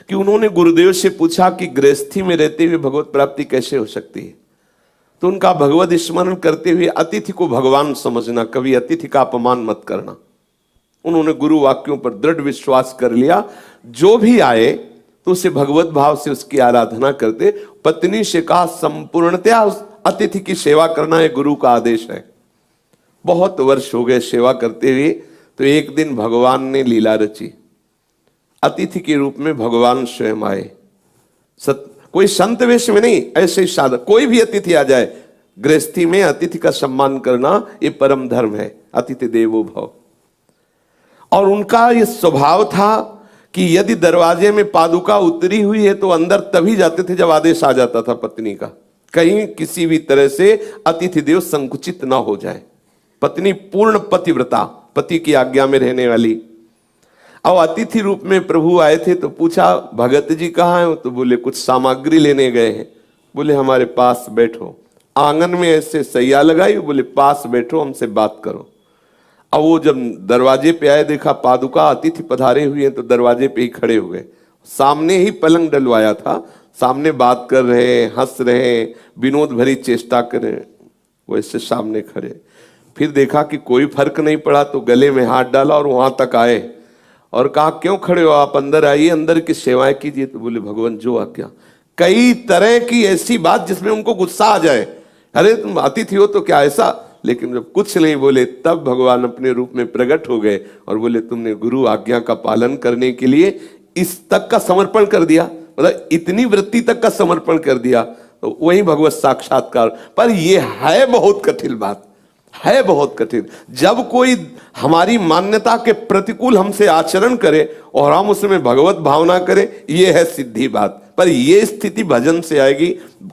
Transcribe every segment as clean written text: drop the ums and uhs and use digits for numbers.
कि उन्होंने गुरुदेव से पूछा कि गृहस्थी में रहते हुए भगवत प्राप्ति कैसे हो सकती है। तो उनका भगवत स्मरण करते हुए अतिथि को भगवान समझना, कभी अतिथि का अपमान मत करना। उन्होंने गुरु वाक्यों पर दृढ़ विश्वास कर लिया, जो भी आए तो उसे भगवत भाव से उसकी आराधना करते। पत्नी से कहा, संपूर्णतया उस अतिथि की सेवा करना ये गुरु का आदेश है। बहुत वर्ष हो गए सेवा करते हुए, तो एक दिन भगवान ने लीला रची। अतिथि के रूप में भगवान स्वयं आए। कोई संत वेश में नहीं, ऐसे ही सादा कोई भी अतिथि आ जाए, गृहस्थी में अतिथि का सम्मान करना ये परम धर्म है, अतिथि देवो भव। और उनका ये स्वभाव था कि यदि दरवाजे में पादुका उतरी हुई है तो अंदर तभी जाते थे जब आदेश आ जाता था पत्नी का, कहीं किसी भी तरह से अतिथि देव संकुचित ना हो जाए। पत्नी पूर्ण पतिव्रता, पति की आज्ञा में रहने वाली। अब अतिथि रूप में प्रभु आए थे तो पूछा, भगत जी कहाँ हैं? तो बोले कुछ सामग्री लेने गए हैं। बोले हमारे पास बैठो। आंगन में ऐसे सैया लगाई, बोले पास बैठो, हमसे बात करो। अब वो जब दरवाजे पे आए, देखा पादुका अतिथि पधारे हुए हैं, तो दरवाजे पे ही खड़े हो गए। सामने ही पलंग डलवाया था, सामने बात कर रहे, हंस रहे, विनोद भरी चेष्टा कर रहे, वैसे सामने खड़े। फिर देखा कि कोई फर्क नहीं पड़ा तो गले में हाथ डाला और वहां तक आए और कहा, क्यों खड़े हो आप, अंदर आइए, अंदर की सेवाएं कीजिए। तो बोले भगवान जो आज्ञा। कई तरह की ऐसी बात जिसमें उनको गुस्सा आ जाए, अरे तुम अतिथि हो तो क्या ऐसा, लेकिन जब कुछ नहीं बोले तब भगवान अपने रूप में प्रकट हो गए और बोले तुमने गुरु आज्ञा का पालन करने के लिए इस तक का समर्पण कर दिया, मतलब इतनी वृत्ति तक का समर्पण कर दिया, तो वही भगवत साक्षात्कार। पर यह है बहुत कठिन बात, है बहुत कठिन। जब कोई हमारी मान्यता के प्रतिकूल हमसे आचरण करे और हम उसमें भगवत भावना करें, यह है सिद्धि बात। पर यह स्थिति भजन से आएगी,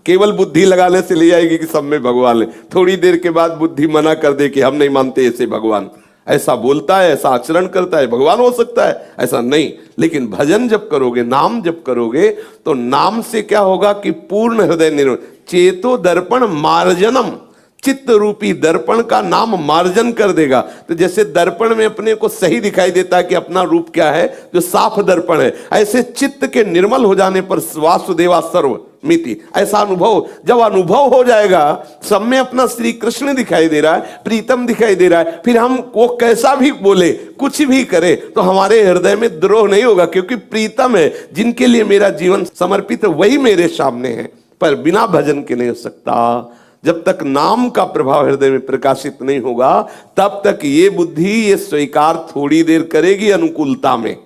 केवल बुद्धि लगाने से ले आएगी कि सब में भगवान है। थोड़ी देर के बाद बुद्धि मना कर दे कि हम नहीं मानते ऐसे भगवान, ऐसा बोलता है, ऐसा आचरण करता है, भगवान हो सकता है, ऐसा नहीं। लेकिन भजन जब करोगे, नाम जब करोगे, तो नाम से क्या होगा कि पूर्ण हृदय निर्मल, चेतो दर्पण मार्जनम, चित्त रूपी दर्पण का नाम मार्जन कर देगा। तो जैसे दर्पण में अपने को सही दिखाई देता है कि अपना रूप क्या है, जो साफ दर्पण है, ऐसे चित्त के निर्मल हो जाने पर वासुदेवा सर्व मिति, ऐसा अनुभव जब अनुभव हो जाएगा, सब में अपना श्री कृष्ण दिखाई दे रहा है, प्रीतम दिखाई दे रहा है, फिर हम वो कैसा भी बोले, कुछ भी करे, तो हमारे हृदय में द्रोह नहीं होगा, क्योंकि प्रीतम है, जिनके लिए मेरा जीवन समर्पित है वही मेरे सामने है। पर बिना भजन के नहीं हो सकता। जब तक नाम का प्रभाव हृदय में प्रकाशित नहीं होगा, तब तक ये बुद्धि ये स्वीकार थोड़ी देर करेगी, अनुकूलता में,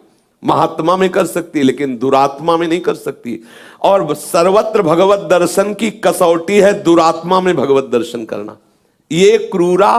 महात्मा में कर सकती है, लेकिन दुरात्मा में नहीं कर सकती। और सर्वत्र भगवत दर्शन की कसौटी है दुरात्मा में भगवत दर्शन करना। ये क्रूरा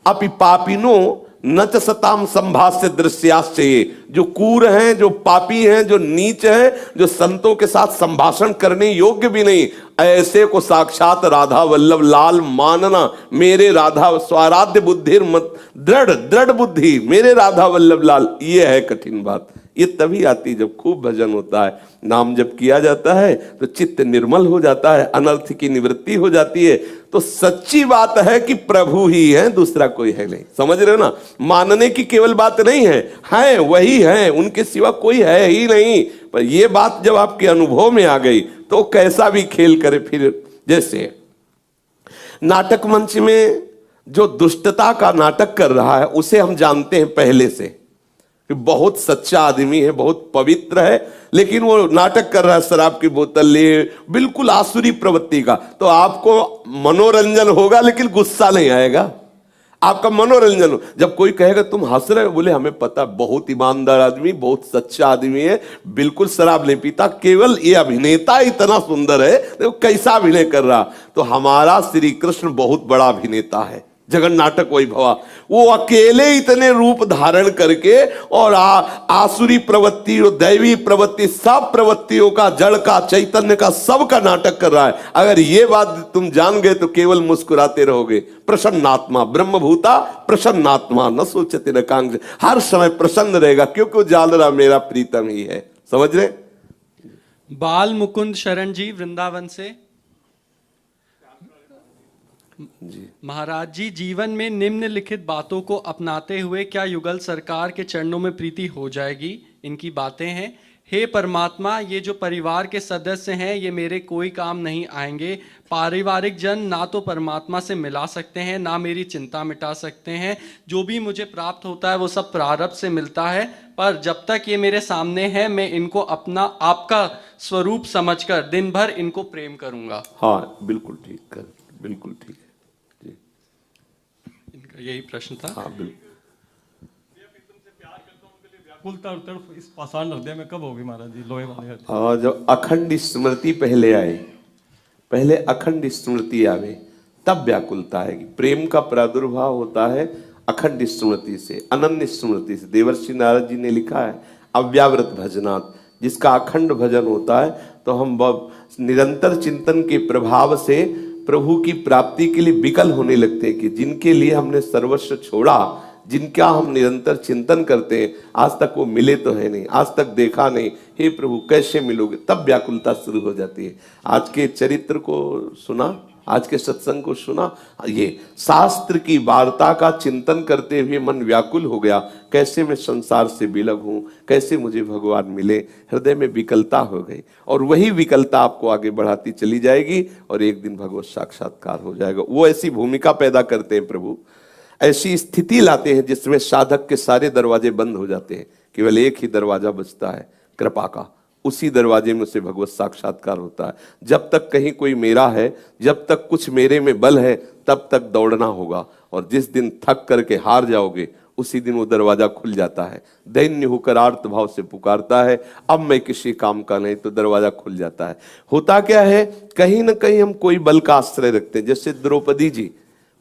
अपि पापिनो न च सताम संभाष्य दृश्याश्चये, जो क्रूर हैं, जो पापी हैं, जो नीच हैं, जो संतों के साथ संभाषण करने योग्य भी नहीं, ऐसे को साक्षात राधा वल्लभ लाल मानना। मेरे राधा स्वाराध्य बुद्धि मत, दृढ़ दृढ़ बुद्धि मेरे राधा वल्लभ लाल, ये है कठिन बात। ये तभी आती जब खूब भजन होता है, नाम जब किया जाता है तो चित्त निर्मल हो जाता है, अनर्थ की निवृत्ति हो जाती है। तो सच्ची बात है कि प्रभु ही है, दूसरा कोई है नहीं। समझ रहे हो ना, मानने की केवल बात नहीं है वही है, उनके सिवा कोई है ही नहीं। पर यह बात जब आपके अनुभव में आ गई तो कैसा भी खेल करे। फिर जैसे नाटक मंच में जो दुष्टता का नाटक कर रहा है, उसे हम जानते हैं पहले से, बहुत सच्चा आदमी है, बहुत पवित्र है, लेकिन वो नाटक कर रहा है, शराब की बोतल ले, बिल्कुल आसुरी प्रवृत्ति का। तो आपको मनोरंजन होगा लेकिन गुस्सा नहीं आएगा, आपका मनोरंजन हो। जब कोई कहेगा तुम हंस रहे हो, बोले हमें पता, बहुत ईमानदार आदमी, बहुत सच्चा आदमी है, बिल्कुल शराब नहीं पीता, केवल ये अभिनेता इतना सुंदर है, तो कैसा अभिनय कर रहा। तो हमारा श्री कृष्ण बहुत बड़ा अभिनेता है, जगन नाटक वही भवा, वो अकेले इतने रूप धारण करके और आसुरी प्रवृत्ति और दैवी प्रवृत्ति, सब प्रवृत्तियों का, जड़ का, चैतन्य का, सब का नाटक कर रहा है। अगर ये बात तुम जान गए तो केवल मुस्कुराते रहोगे। प्रसन्नात्मा ब्रह्मभूता प्रसन्नात्मा न सोचते न कांग, हर समय प्रसन्न रहेगा, क्योंकि वो जान रहा मेरा प्रीतम ही है। समझ रहे? बाल मुकुंद शरण जी वृंदावन से जी महाराज जी, जीवन में निम्नलिखित बातों को अपनाते हुए क्या युगल सरकार के चरणों में प्रीति हो जाएगी? इनकी बातें हैं। हे परमात्मा, ये जो परिवार के सदस्य हैं ये मेरे कोई काम नहीं आएंगे। पारिवारिक जन ना तो परमात्मा से मिला सकते हैं, ना मेरी चिंता मिटा सकते हैं। जो भी मुझे प्राप्त होता है वो सब प्रारब्ध से मिलता है, पर जब तक ये मेरे सामने है मैं इनको अपना आपका स्वरूप समझकर दिन भर इनको प्रेम करूंगा। हाँ, बिल्कुल ठीक कर, बिल्कुल ठीक है जी। इनका यही प्रश्न था। हाँ बिल्कुल। व्याकुलता और तड़प इस पाषाण हृदय में कब होगी महाराज जी, लोहे वाले हृदय? हाँ, जब अखंड स्मृति पहले आए, पहले अखंड स्मृति आवे तब व्याकुलता आएगी। प्रेम का प्रादुर्भाव होता है अखंड स्मृति से, अनन्य स्मृति से। देवर्षि नारद जी ने लिखा है अव्यावृत भजनात्, जिसका अखंड भजन होता है तो हम निरंतर चिंतन के प्रभाव से प्रभु की प्राप्ति के लिए विकल होने लगते हैं कि जिनके लिए हमने सर्वस्व छोड़ा, जिनका हम निरंतर चिंतन करते हैं, आज तक वो मिले तो है नहीं, आज तक देखा नहीं, हे प्रभु कैसे मिलोगे, तब व्याकुलता शुरू हो जाती है। आज के चरित्र को सुना, आज के सत्संग को सुना, ये शास्त्र की वार्ता का चिंतन करते हुए मन व्याकुल हो गया, कैसे मैं संसार से विलग हूं, कैसे मुझे भगवान मिले, हृदय में विकलता हो गई। और वही विकलता आपको आगे बढ़ाती चली जाएगी और एक दिन भगवत साक्षात्कार हो जाएगा। वो ऐसी भूमिका पैदा करते हैं प्रभु, ऐसी स्थिति लाते हैं जिसमें साधक के सारे दरवाजे बंद हो जाते हैं, केवल एक ही दरवाजा बचता है कृपा का, उसी दरवाजे में से भगवत साक्षात्कार होता है। जब तक कहीं कोई मेरा है, जब तक कुछ मेरे में बल है, तब तक दौड़ना होगा, और जिस दिन थक करके हार जाओगे उसी दिन वो दरवाजा खुल जाता है। दैन्य होकर आर्त भाव से पुकारता है, अब मैं किसी काम का नहीं, तो दरवाजा खुल जाता है। होता क्या है, कहीं ना कहीं हम कोई बल का आश्रय रखते हैं। जैसे द्रौपदी जी,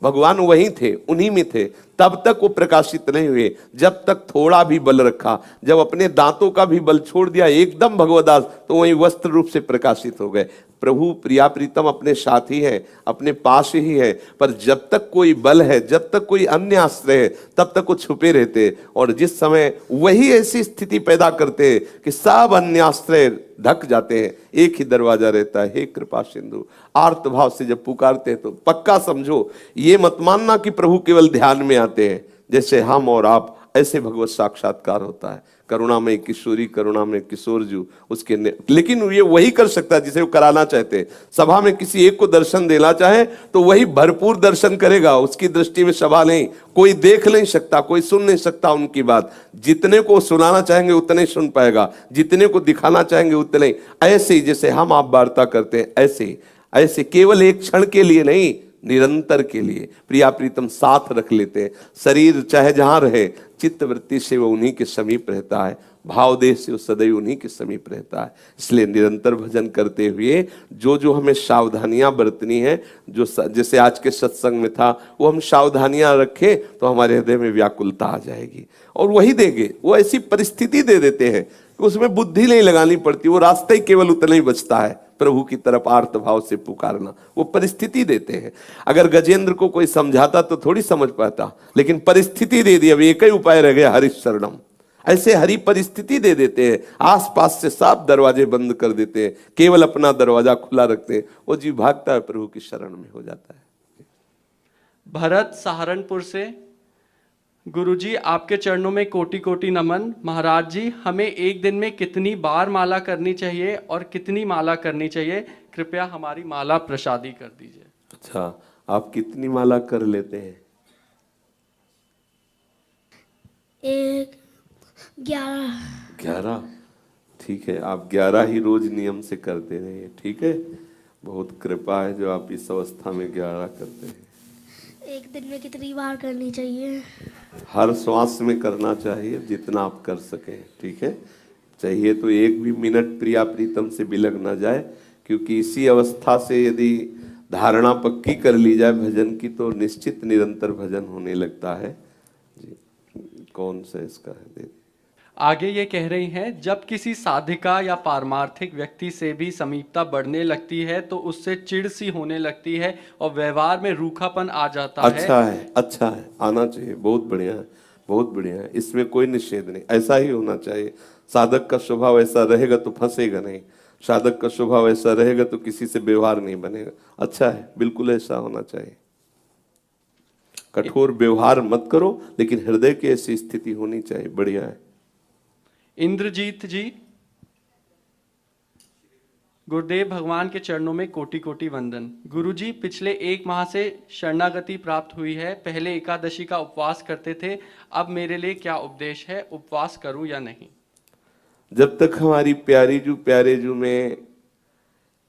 भगवान वहीं थे, उन्हीं में थे, तब तक वो प्रकाशित नहीं हुए जब तक थोड़ा भी बल रखा। जब अपने दांतों का भी बल छोड़ दिया एकदम भगवदास, तो वहीं वस्त्र रूप से प्रकाशित हो गए। प्रभु प्रिया प्रीतम अपने साथ ही है, अपने पास ही है, पर जब तक कोई बल है, जब तक कोई अन्य आश्रय है, तब तक वो छुपे रहते। और जिस समय वही ऐसी स्थिति पैदा करते हैं कि सब अन्य आश्रय ढक जाते हैं, एक ही दरवाजा रहता है, हे कृपा सिंधु। आर्त भाव से जब पुकारते हैं तो पक्का समझो, ये मत मानना कि प्रभु केवल ध्यान में आते हैं, जैसे हम और आप, ऐसे भगवत साक्षात्कार होता है। करुणामय किशोरी, करुणामय किशोर जो उसके लेकिन ये वही कर सकता है जिसे वो कराना चाहते हैं। सभा में किसी एक को दर्शन देना चाहे तो वही भरपूर दर्शन करेगा, उसकी दृष्टि में सभा नहीं, कोई देख नहीं सकता, कोई सुन नहीं सकता उनकी बात। जितने को सुनाना चाहेंगे उतने सुन पाएगा, जितने को दिखाना चाहेंगे उतने। ऐसे ही जैसे हम आप वार्ता करते हैं, ऐसे ऐसे केवल एक क्षण के लिए नहीं, निरंतर के लिए प्रिया प्रीतम साथ रख लेते हैं। शरीर चाहे जहां रहे, चित्त वृत्ति से वो उन्हीं के समीप रहता है, भाव देश से वो सदैव उन्हीं के समीप रहता है। इसलिए निरंतर भजन करते हुए जो जो हमें सावधानियां बरतनी है, जो जैसे आज के सत्संग में था, वो हम सावधानियां रखें तो हमारे हृदय में व्याकुलता आ जाएगी। और वही देंगे, वो ऐसी परिस्थिति दे देते हैं कि उसमें बुद्धि नहीं लगानी पड़ती, वो रास्ता ही केवल उतना ही बचता है, प्रभु की तरफ आर्त भाव से पुकारना। वो परिस्थिति देते हैं। अगर गजेंद्र को कोई समझाता तो थोड़ी समझ पाता, लेकिन परिस्थिति दे दी, अब एक ही उपाय रह गया, हरि शरणम। ऐसे हरि परिस्थिति दे देते हैं, आसपास से सब दरवाजे बंद कर देते हैं, केवल अपना दरवाजा खुला रखते हैं, वो जीव भागता है, प्रभु की शरण में हो जाता है। भरत सहारनपुर से, गुरुजी आपके चरणों में कोटि कोटि नमन। महाराज जी, हमें एक दिन में कितनी बार माला करनी चाहिए और कितनी माला करनी चाहिए, कृपया हमारी माला प्रसादी कर दीजिए। अच्छा, आप कितनी माला कर लेते हैं? 11। ठीक है, आप 11 ही रोज नियम से करते रहिए, ठीक है। बहुत कृपा है जो आप इस अवस्था में 11 करते हैं। एक दिन में कितनी बार करनी चाहिए? हर श्वास में करना चाहिए, जितना आप कर सकें, ठीक है। चाहिए तो एक भी मिनट प्रिया प्रीतम से बिलग ना जाए, क्योंकि इसी अवस्था से यदि धारणा पक्की कर ली जाए भजन की, तो निश्चित निरंतर भजन होने लगता है जी। कौन सा इसका है? आगे ये कह रही हैं, जब किसी साधिका या पारमार्थिक व्यक्ति से भी समीपता बढ़ने लगती है तो उससे चिढ़ सी होने लगती है और व्यवहार में रूखापन आ जाता है। अच्छा है, अच्छा है, आना चाहिए, बहुत बढ़िया है, बहुत बढ़िया है, इसमें कोई निषेध नहीं, ऐसा ही होना चाहिए। साधक का स्वभाव ऐसा रहेगा तो फंसेगा नहीं, साधक का स्वभाव ऐसा रहेगा तो किसी से व्यवहार नहीं बनेगा। अच्छा है, बिल्कुल ऐसा होना चाहिए। कठोर व्यवहार मत करो, लेकिन हृदय की ऐसी स्थिति होनी चाहिए, बढ़िया है। इंद्रजीत जी, गुरुदेव भगवान के चरणों में कोटि कोटि वंदन। गुरुजी, पिछले 1 माह से शरणागति प्राप्त हुई है। पहले एकादशी का उपवास करते थे, अब मेरे लिए क्या उपदेश है, उपवास करूं या नहीं? जब तक हमारी प्यारे जू में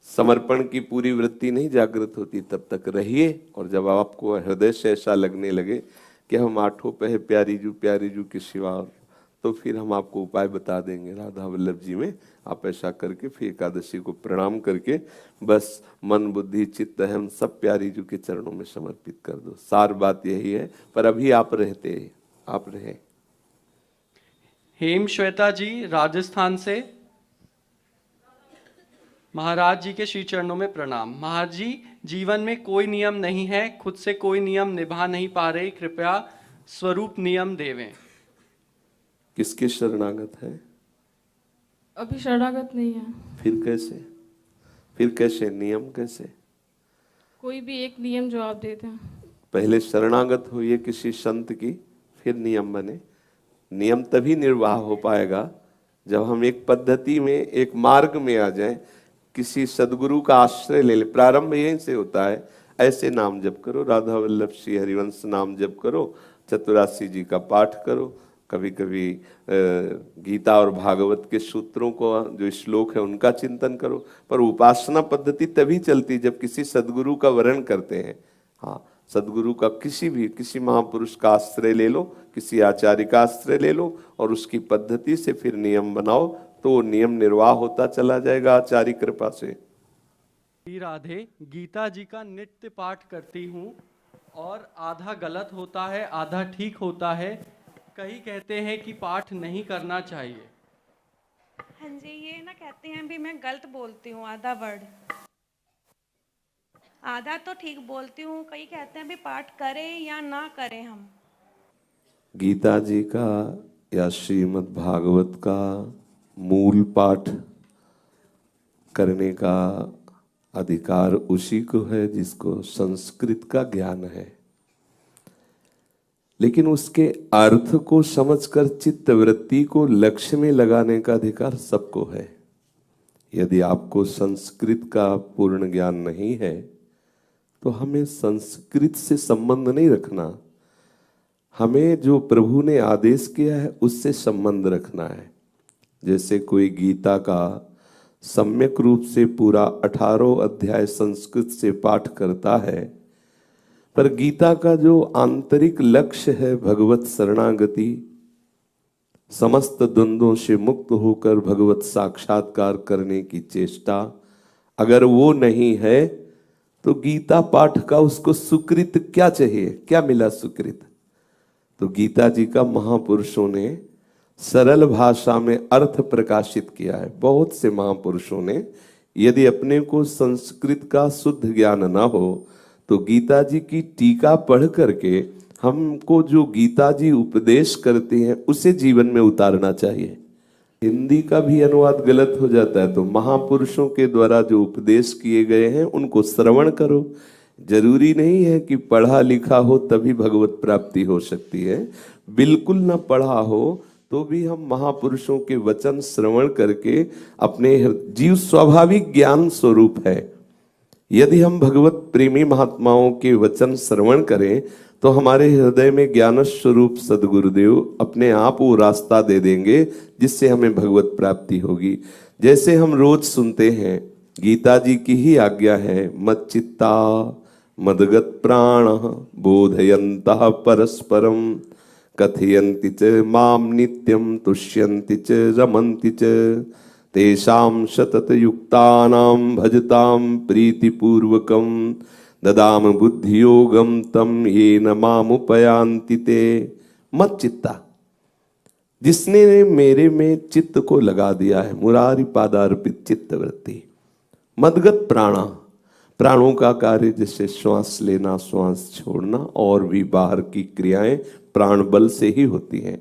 समर्पण की पूरी वृत्ति नहीं जागृत होती तब तक रहिए, और जब आपको हृदय से ऐसा लगने लगे कि हम आठों पह प्यारी जू के सिवा, तो फिर हम आपको उपाय बता देंगे राधा वल्लभ जी में। आप ऐसा करके फिर एकादशी को प्रणाम करके बस मन बुद्धि चित्त हम सब प्यारी जू के चरणों में समर्पित कर दो। सार बात यही है, पर अभी आप रहे। हेम श्वेता जी राजस्थान से, महाराज जी के श्री चरणों में प्रणाम। महाराज जी, जीवन में कोई नियम नहीं है, खुद से कोई नियम निभा नहीं पा रहे, कृपया स्वरूप नियम देवें। किसके शरणागत है? अभी शरणागत नहीं है। फिर कैसे नियम कैसे? कोई भी एक नियम जो आप देते हैं। पहले शरणागत होइए किसी संत की, फिर नियम बने। नियम तभी निर्वाह हो पाएगा जब हम एक पद्धति में, एक मार्ग में आ जाएं, किसी सदगुरु का आश्रय ले ले। प्रारंभ यहीं से होता है। ऐसे नाम जप करो, राधा वल्लभ श्री हरिवंश नाम जप करो, चतुरासी जी का पाठ करो, कभी कभी गीता और भागवत के सूत्रों को, जो श्लोक है उनका चिंतन करो। पर उपासना पद्धति तभी चलती जब किसी सदगुरु का वरण करते हैं। हाँ, सदगुरु का किसी महापुरुष का आश्रय ले लो, किसी आचार्य का आश्रय ले लो, और उसकी पद्धति से फिर नियम बनाओ, तो नियम निर्वाह होता चला जाएगा आचार्य कृपा से। राधे, गीता जी का नित्य पाठ करती हूँ और आधा गलत होता है, आधा ठीक होता है। कई कहते हैं कि पाठ नहीं करना चाहिए। हाँ जी, ये ना कहते हैं भी मैं गलत बोलती हूँ, आधा वर्ड, आधा तो ठीक बोलती हूँ। कई कहते हैं भी पाठ करें या ना करें हम। गीता जी का या श्रीमद् भागवत का मूल पाठ करने का अधिकार उसी को है जिसको संस्कृत का ज्ञान है, लेकिन उसके अर्थ को समझकर चित्त वृत्ति को लक्ष्य में लगाने का अधिकार सबको है। यदि आपको संस्कृत का पूर्ण ज्ञान नहीं है तो हमें संस्कृत से संबंध नहीं रखना, हमें जो प्रभु ने आदेश किया है उससे संबंध रखना है। जैसे कोई गीता का सम्यक रूप से पूरा 18 अध्याय संस्कृत से पाठ करता है, पर गीता का जो आंतरिक लक्ष्य है भगवत शरणागति, समस्त द्वंद्वों से मुक्त होकर भगवत साक्षात्कार करने की चेष्टा, अगर वो नहीं है तो गीता पाठ का उसको सुकृत क्या चाहिए? क्या मिला सुकृत? तो गीता जी का महापुरुषों ने सरल भाषा में अर्थ प्रकाशित किया है। बहुत से महापुरुषों ने, यदि अपने को संस्कृत का शुद्ध ज्ञान ना हो तो गीता जी की टीका पढ़ करके हमको जो गीता जी उपदेश करते हैं उसे जीवन में उतारना चाहिए। हिंदी का भी अनुवाद गलत हो जाता है तो महापुरुषों के द्वारा जो उपदेश किए गए हैं उनको श्रवण करो। जरूरी नहीं है कि पढ़ा लिखा हो तभी भगवत प्राप्ति हो सकती है, बिल्कुल ना पढ़ा हो तो भी हम महापुरुषों के वचन श्रवण करके अपने जीव स्वाभाविक ज्ञान स्वरूप है। यदि हम भगवत प्रेमी महात्माओं के वचन श्रवण करें तो हमारे हृदय में ज्ञान स्वरूप सदगुरुदेव अपने आप वो रास्ता दे देंगे जिससे हमें भगवत प्राप्ति होगी। जैसे हम रोज सुनते हैं, गीता जी की ही आज्ञा है, मच्चित्ता मदगत प्राण बोधयन्तः परस्परम कथयन्ति च माम नित्यम तुष्यन्ति च रमन्ति च तेषां सतत युक्तानां भजतां प्रीतिपूर्वकं ददाम बुद्धियोगम तम येन मामुपयान्ति ते। मत चित्ता, जिसने मेरे में चित्त को लगा दिया है, मुरारी पादार्पित चित्त वृत्ति। मदगत प्राणा, प्राणों का कार्य जैसे श्वास लेना श्वास छोड़ना और भी बाहर की क्रियाएं प्राण बल से ही होती हैं।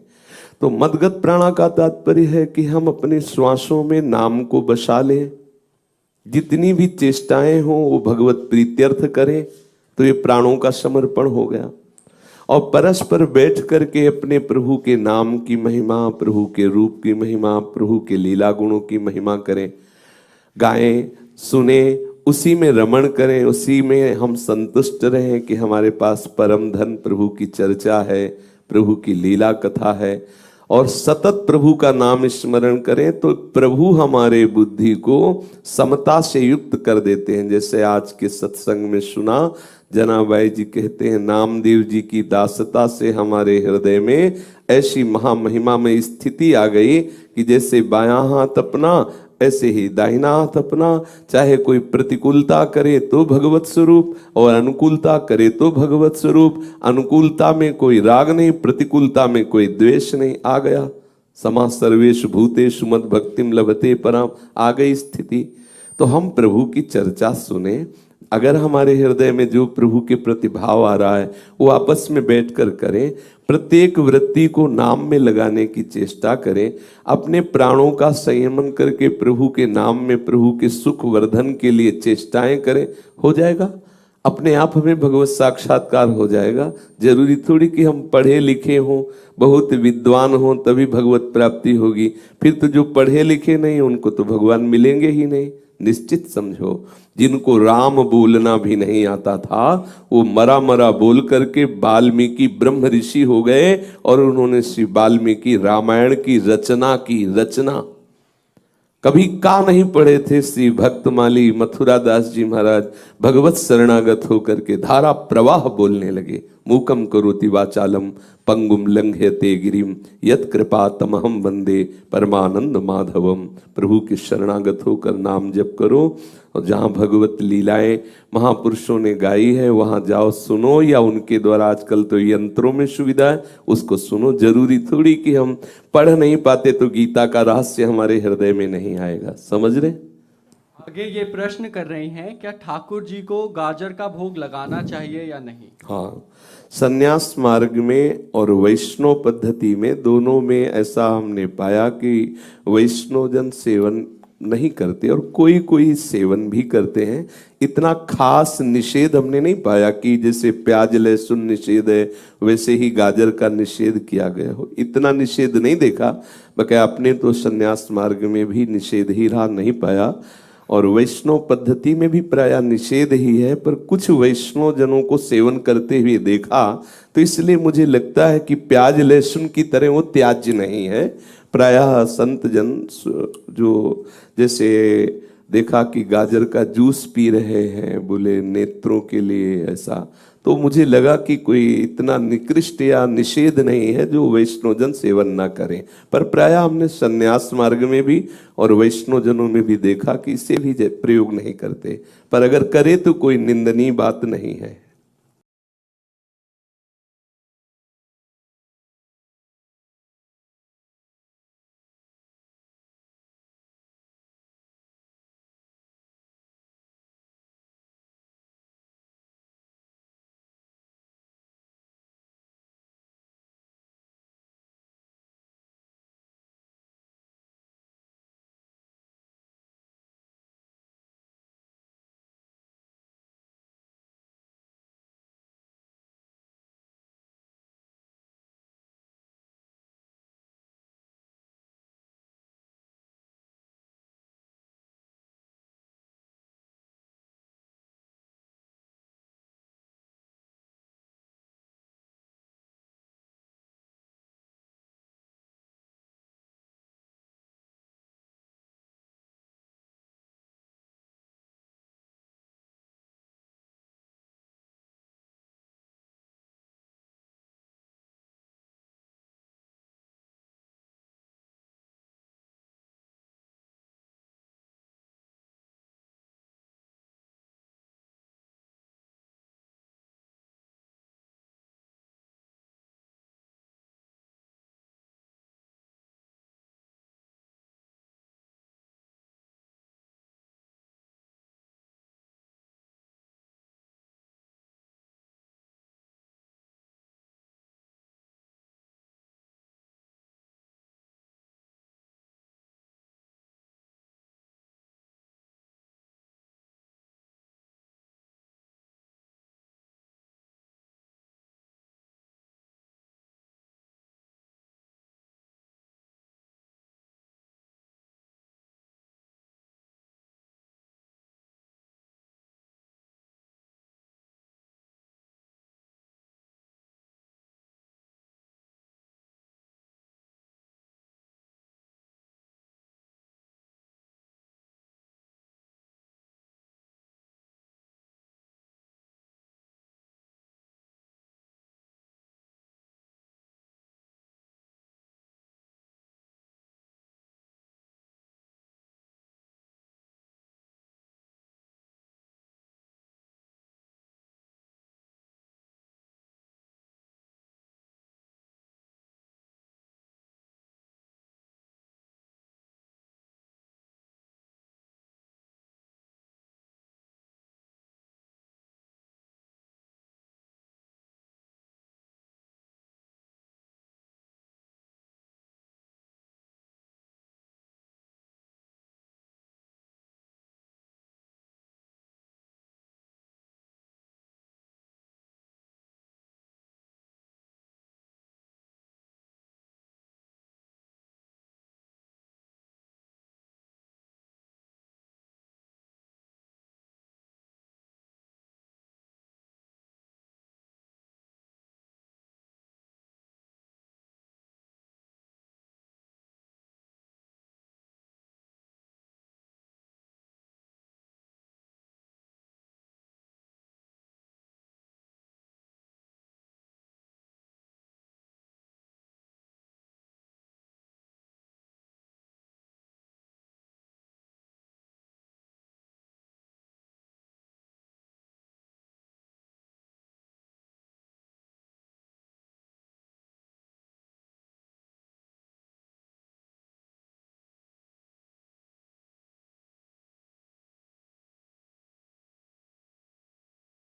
तो मदगत प्राणा का तात्पर्य है कि हम अपने श्वासों में नाम को बसा लें, जितनी भी चेष्टाएं हों वो भगवत प्रीत्यर्थ करें, तो ये प्राणों का समर्पण हो गया। और परस्पर बैठ करके अपने प्रभु के नाम की महिमा, प्रभु के रूप की महिमा, प्रभु के लीला गुणों की महिमा करें, गाएं, सुने, उसी में रमण करें, उसी में हम संतुष्ट रहें कि हमारे पास परम धन प्रभु की चर्चा है, प्रभु की लीला कथा है, और सतत प्रभु का नाम स्मरण करें तो प्रभु हमारे बुद्धि को समता से युक्त कर देते हैं। जैसे आज के सत्संग में सुना, जनाबाई जी कहते हैं, नामदेव जी की दासता से हमारे हृदय में ऐसी महामहिमा में स्थिति आ गई कि जैसे बायां हाथ अपना ऐसे ही दाहिना हाथ अपना, चाहे कोई प्रतिकूलता करे तो भगवत स्वरूप और अनुकूलता करे तो भगवत स्वरूप। अनुकूलता में कोई राग नहीं, प्रतिकूलता में कोई द्वेष नहीं, आ गया। समा सर्वेश भूतेषु मद भक्तिम लभते पराम, आ गई स्थिति। तो हम प्रभु की चर्चा सुने, अगर हमारे हृदय में जो प्रभु के प्रति भाव आ रहा है वो आपस में बैठकर करें, प्रत्येक वृत्ति को नाम में लगाने की चेष्टा करें, अपने प्राणों का संयमन करके प्रभु के नाम में प्रभु के सुख वर्धन के लिए चेष्टाएं करें, हो जाएगा। अपने आप हमें भगवत साक्षात्कार हो जाएगा। जरूरी थोड़ी कि हम पढ़े लिखे हों, बहुत विद्वान हों तभी भगवत प्राप्ति होगी। फिर तो जो पढ़े लिखे नहीं उनको तो भगवान मिलेंगे ही नहीं। निश्चित समझो, जिनको राम बोलना भी नहीं आता था वो मरा मरा बोल करके वाल्मीकि ब्रह्म ऋषि हो गए और उन्होंने श्री वाल्मीकि रामायण की रचना की। रचना कभी का नहीं पढ़े थे श्री भक्तमाली मथुरा दास जी महाराज, भगवत शरणागत होकर के धारा प्रवाह बोलने लगे। मूकम करोति वाचालम पंगुम लंघयते गिरिम यत कृपा तमहम वंदे परमानंद माधवम। प्रभु के शरणागत होकर नाम जप करो, और जहाँ भगवत लीलाएं महापुरुषों ने गाई है वहां जाओ सुनो, या उनके द्वारा आजकल तो यंत्रों में सुविधा है उसको सुनो। जरूरी थोड़ी कि हम पढ़ नहीं पाते तो गीता का रहस्य हमारे हृदय में नहीं आएगा। समझ रहे? आगे ये प्रश्न कर रही हैं, क्या ठाकुर जी को गाजर का भोग लगाना चाहिए या नहीं? हाँ, संन्यास मार्ग में और वैष्णव पद्धति में दोनों में ऐसा हमने पाया कि वैष्णव जन सेवन नहीं करते और कोई कोई सेवन भी करते हैं। इतना खास निषेध हमने नहीं पाया कि जैसे प्याज लहसुन निषेध है वैसे ही गाजर का निषेध किया गया हो, इतना निषेध नहीं देखा। बल्कि अपने तो संन्यास मार्ग में भी निषेध ही रहा, नहीं पाया। और वैष्णव पद्धति में भी प्राय निषेध ही है, पर कुछ वैष्णव जनों को सेवन करते हुए देखा, तो इसलिए मुझे लगता है कि प्याज लहसुन की तरह वो त्याज्य नहीं है। प्रायः संत जन जो जैसे देखा कि गाजर का जूस पी रहे हैं, बोले नेत्रों के लिए ऐसा, तो मुझे लगा कि कोई इतना निकृष्ट या निषेध नहीं है जो वैष्णव जन सेवन ना करें। पर प्रायः हमने संन्यास मार्ग में भी और वैष्णव जनों में भी देखा कि इसे भी प्रयोग नहीं करते, पर अगर करे तो कोई निंदनीय बात नहीं है।